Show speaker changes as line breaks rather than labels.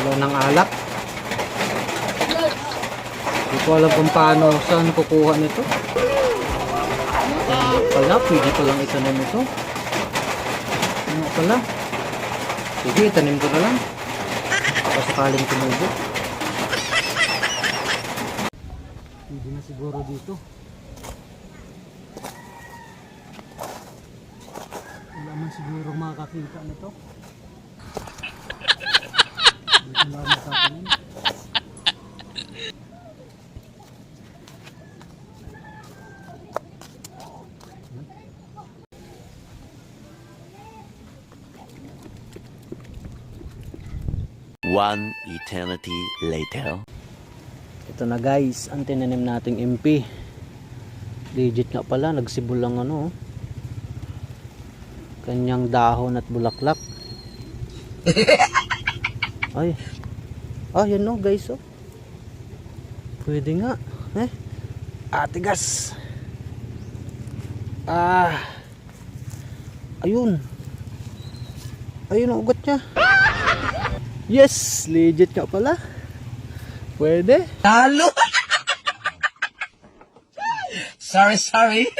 Wala ng alak. Hindi ko alam kung paano, saan kukuha nito. Pala, pwede ko lang itanim ito. Ano pala? Sige, itanim ko na lang. Pasakaling tumubo. Pwede na siguro dito. Wala man siguro makakakita nito. Dito lang makakanin.
One eternity later.
Ito na guys, ang tinanim nating MP. Legit nga pala, nagsibol lang ano. Kanyang dahon at bulaklak. Ay. Ah, yan no guys oh. Pwede nga. Atigas. Ayun. Ayun ang ugat niya. Yes, legit nga pala. Pwede.
Talo! Sorry.